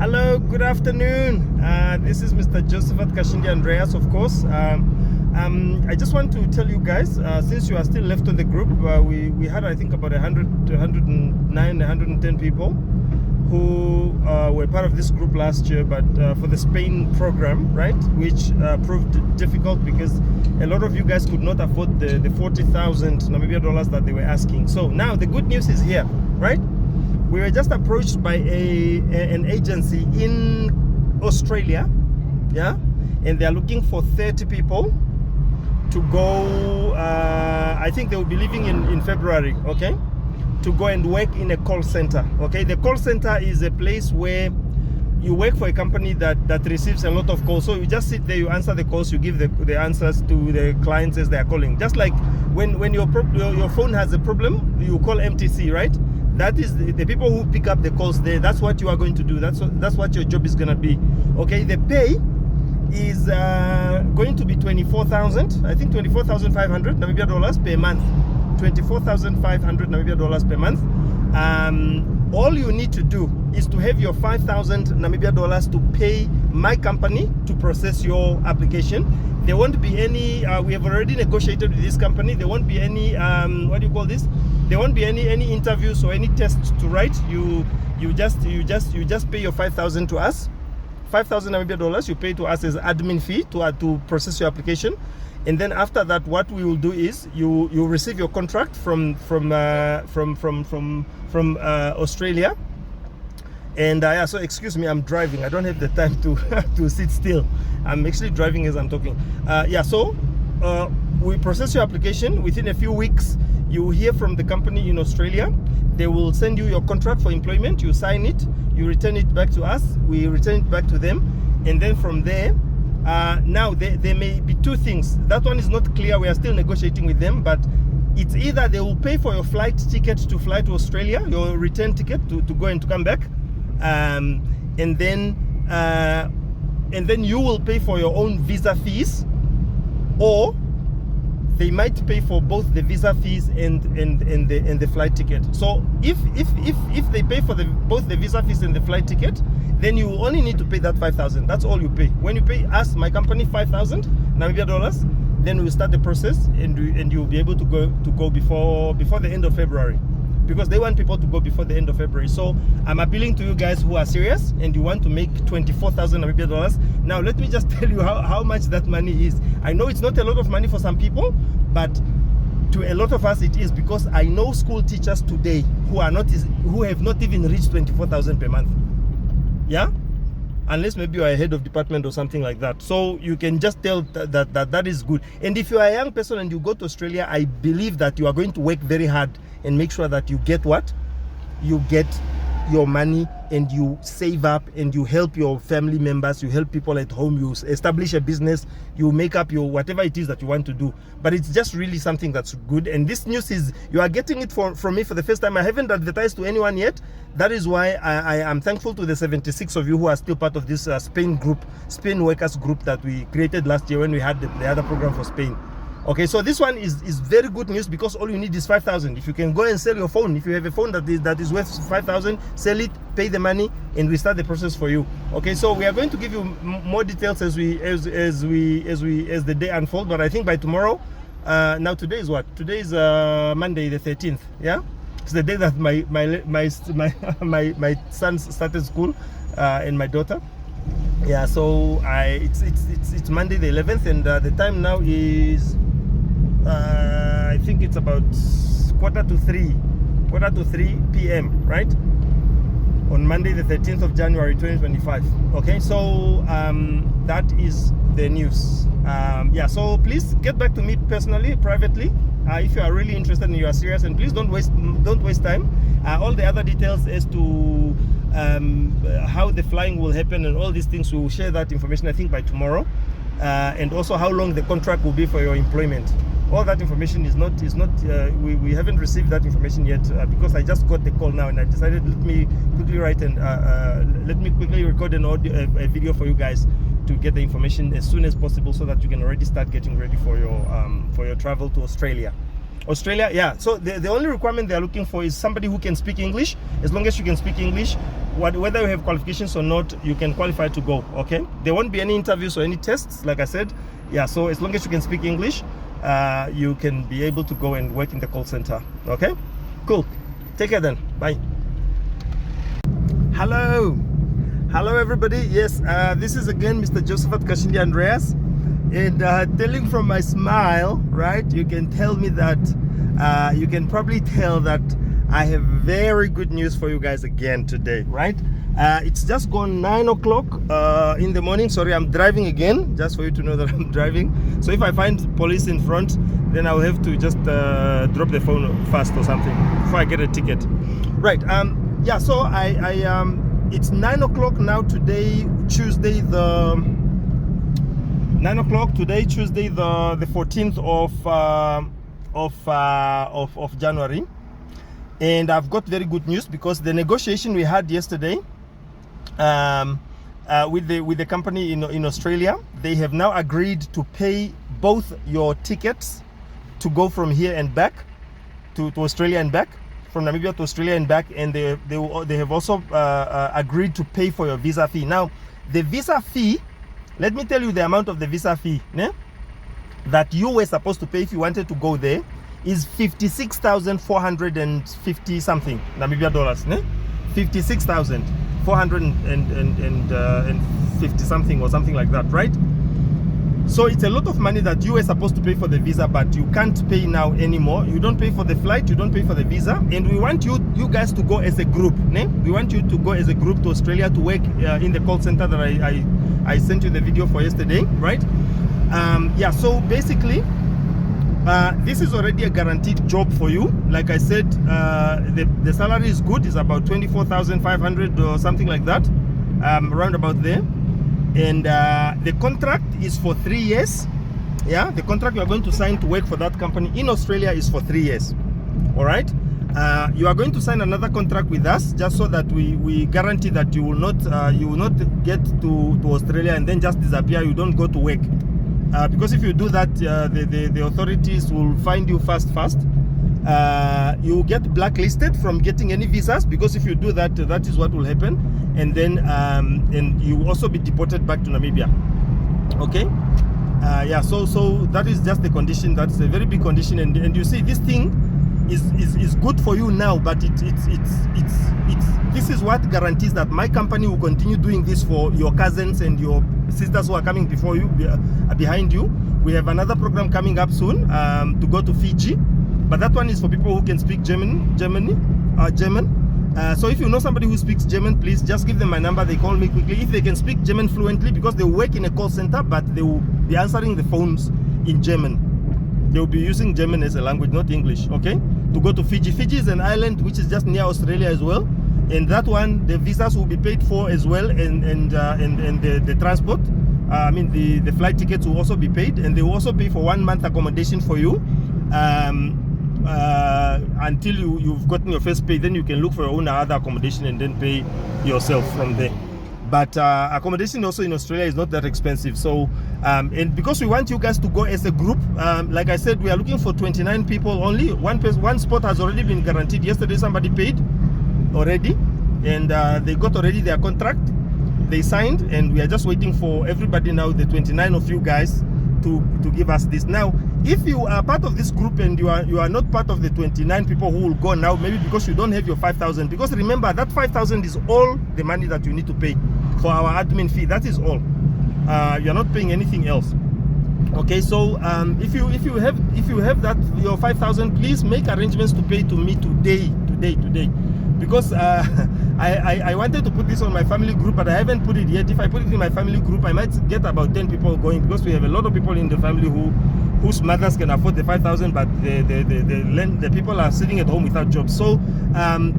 Hello, good afternoon. This is Mr. Josephat Kashindi Andreas, of course. I just want to tell you guys, since you are still left on the group, we had, I think, about 109, 110 people who were part of this group last year, but for the Spain program, right, which proved difficult because a lot of you guys could not afford the 40,000 Namibia dollars that they were asking. So now the good news is here, right? We were just approached by an agency in Australia, yeah, and they are looking for 30 people to go. I think they will be leaving in February, okay, to go and work in a call center. Okay, the call center is a place where you work for a company that receives a lot of calls. So you just sit there, you answer the calls, you give the answers to the clients as they are calling. Just like when your phone has a problem, you call MTC, right? That is the people who pick up the calls there. That's what you are going to do. That's what your job is gonna be. Okay, the pay is going to be 24,000. I think 24,500 Namibia dollars per month. 24,500 Namibia dollars per month. All you need to do is to have your 5,000 Namibia dollars to pay my company to process your application. There won't be any. We have already negotiated with this company. There won't be any. What do you call this? There won't be any interviews or any tests to write. You just pay your 5,000 to us. 5,000 Namibia dollars you pay to us as admin fee to process your application, and then after that, what we will do is you receive your contract from Australia. And yeah, so excuse me, I'm driving. I don't have the time to to sit still. I'm actually driving as I'm talking. Yeah, so we process your application. Within a few weeks, you hear from the company in Australia. They will send you your contract for employment. You sign it. You return it back to us. We return it back to them. And then from there, now there may be two things. That one is not clear. We are still negotiating with them, but it's either they will pay for your flight ticket to fly to Australia, your return ticket to go and to come back, and then you will pay for your own visa fees, or they might pay for both the visa fees and the flight ticket. So if they pay for both the visa fees and the flight ticket, then you only need to pay that 5,000. That's all you pay. When you pay us, my company, 5,000 Namibia dollars, then we start the process, and you'll be able to go before the end of February, because they want people to go before the end of February. So I'm appealing to you guys who are serious and you want to make 24,000 Namibia dollars. Now let me just tell you how much that money is. I know it's not a lot of money for some people, but to a lot of us it is, because I know school teachers today who have not even reached 24,000 per month. Yeah, unless maybe you are a head of department or something like that. So you can just tell that is good. And if you are a young person and you go to Australia, I believe that you are going to work very hard and make sure that you get your money, and you save up, and you help your family members, you help people at home, you establish a business, you make up your whatever it is that you want to do. But it's just really something that's good. And this news is, you are getting it from me for the first time. I haven't advertised to anyone yet. That is why I am thankful to the 76 of you who are still part of this Spain workers group that we created last year when we had the other program for Spain. Okay, so this one is very good news, because all you need is 5,000. If you can go and sell your phone, if you have a phone that is worth 5,000, sell it, pay the money, and we start the process for you. Okay, so we are going to give you more details as the day unfolds. But I think by tomorrow, now today is what? Today is Monday the 13th. Yeah, it's the day that my son started school, and my daughter. Yeah, so it's Monday the 11th, and the time now is I think it's about quarter to 3 p.m. right, on Monday the 13th of January 2025. Okay, so that is the news. Yeah, so please get back to me personally, privately, if you are really interested and you are serious, and please don't waste time. All the other details as to how the flying will happen and all these things, we will share that information, I think, by tomorrow, and also how long the contract will be for your employment. All that information is not we haven't received that information yet, because I just got the call now, and I decided, let me quickly record a video for you guys to get the information as soon as possible, so that you can already start getting ready for your travel to Australia. Australia, yeah. So the only requirement they are looking for is somebody who can speak English. As long as you can speak English, whether you have qualifications or not, you can qualify to go, okay? There won't be any interviews or any tests, like I said. Yeah, so as long as you can speak English, you can be able to go and work in the call center, okay? Cool. Take care then. Bye. Hello. Hello, everybody. Yes, this is again Mr. Josephat Kashindi Andreas. And telling from my smile, right, you can tell me that, you can probably tell that I have very good news for you guys again today, right? It's just gone 9 o'clock in the morning. Sorry, I'm driving again, just for you to know that I'm driving. So if I find police in front, then I'll have to just drop the phone fast or something before I get a ticket. Right, yeah, so it's 9 o'clock now today, Tuesday, 9 o'clock today, Tuesday, the 14th of January. And I've got very good news, because the negotiation we had yesterday with the company in Australia, they have now agreed to pay both your tickets to go from here and back to Australia and back, from Namibia to Australia and back, and they have also agreed to pay for your visa fee. Now, the visa fee, let me tell you the amount of the visa fee that you were supposed to pay if you wanted to go there is 56,450 something Namibia dollars. 56,450 something or something like that, right? So it's a lot of money that you were supposed to pay for the visa, but you can't pay now anymore. You don't pay for the flight, you don't pay for the visa, and we want you guys to go as a group. We want you to go as a group to Australia to work in the call center that I sent you the video for yesterday, right? Yeah, so basically, this is already a guaranteed job for you. Like I said, the salary is good. It's about 24,500 or something like that, around about there. And the contract is for 3 years. Yeah, the contract you are going to sign to work for that company in Australia is for 3 years. All right. You are going to sign another contract with us, just so that we guarantee that you will not get to Australia and then just disappear. You don't go to work, because if you do that, the authorities will find you fast. You get blacklisted from getting any visas, because if you do that, that is what will happen, and then and you will also be deported back to Namibia. Okay. Yeah, so that is just the condition. That's a very big condition, and you see, this thing is good for you now, but this is what guarantees that my company will continue doing this for your cousins and your sisters who are coming before you, behind you. We have another program coming up soon to go to Fiji, but that one is for people who can speak German. So if you know somebody who speaks German, please just give them my number. They call me quickly if they can speak German fluently, because they work in a call center, but they will be answering the phones in German. They will be using German as a language, not English, okay? To go to Fiji. Fiji is an island which is just near Australia as well. And that one, the visas will be paid for as well, and the transport. I mean, the flight tickets will also be paid, and they will also pay for 1 month accommodation for you until you've gotten your first pay. Then you can look for your own other accommodation and then pay yourself from there. But accommodation also in Australia is not that expensive. So, and because we want you guys to go as a group, like I said, we are looking for 29 people only. One spot has already been guaranteed. Yesterday, somebody paid already, and they got already their contract. They signed, and we are just waiting for everybody now, the 29 of you guys, to give us this. Now, if you are part of this group and you are not part of the 29 people who will go now, maybe because you don't have your 5,000, because remember that 5,000 is all the money that you need to pay for our admin fee. That is all. You are not paying anything else. Okay, so if you have that, your 5,000, please make arrangements to pay to me today, because I wanted to put this on my family group, but I haven't put it yet. If I put it in my family group, I might get about 10 people going, because we have a lot of people in the family whose mothers can afford the 5,000, but the people are sitting at home without jobs. So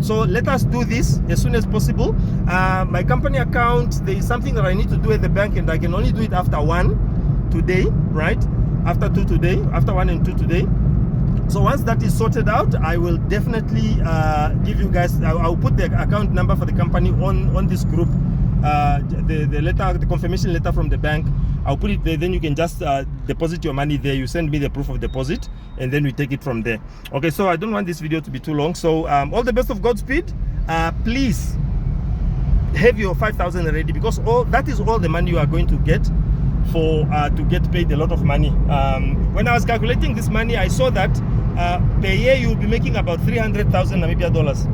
so let us do this as soon as possible. My company account, there is something that I need to do at the bank, and I can only do it after 1 today, right? After 2 today, after 1 and 2 today. So once that is sorted out, I will definitely give you guys, I'll put the account number for the company on this group, the letter, the confirmation letter from the bank. I'll put it there. Then you can just deposit your money there. You send me the proof of deposit, and then we take it from there. Okay, so I don't want this video to be too long. So all the best of Godspeed. Please have your 5,000 ready, because that is all the money you are going to get for to get paid a lot of money. When I was calculating this money, I saw that per year you'll be making about 300,000 Namibia dollars.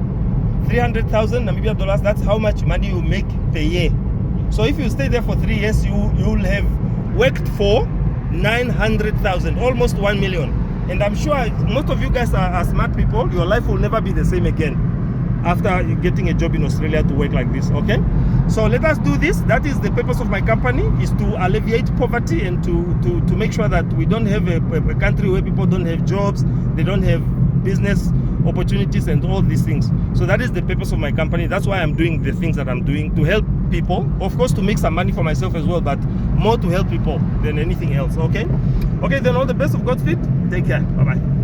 300,000 Namibia dollars, that's how much money you make per year. So if you stay there for 3 years, you'll have worked for 900,000, almost 1 million. And I'm sure most of you guys are smart people. Your life will never be the same again after getting a job in Australia to work like this. Okay, so let us do this. That is the purpose of my company, is to alleviate poverty and to make sure that we don't have a country where people don't have jobs, they don't have business opportunities and all these things. So that is the purpose of my company. That's why I'm doing the things that I'm doing, to help people, of course, to make some money for myself as well, but more to help people than anything else. Okay, then all the best of Godspeed. Take care. Bye bye.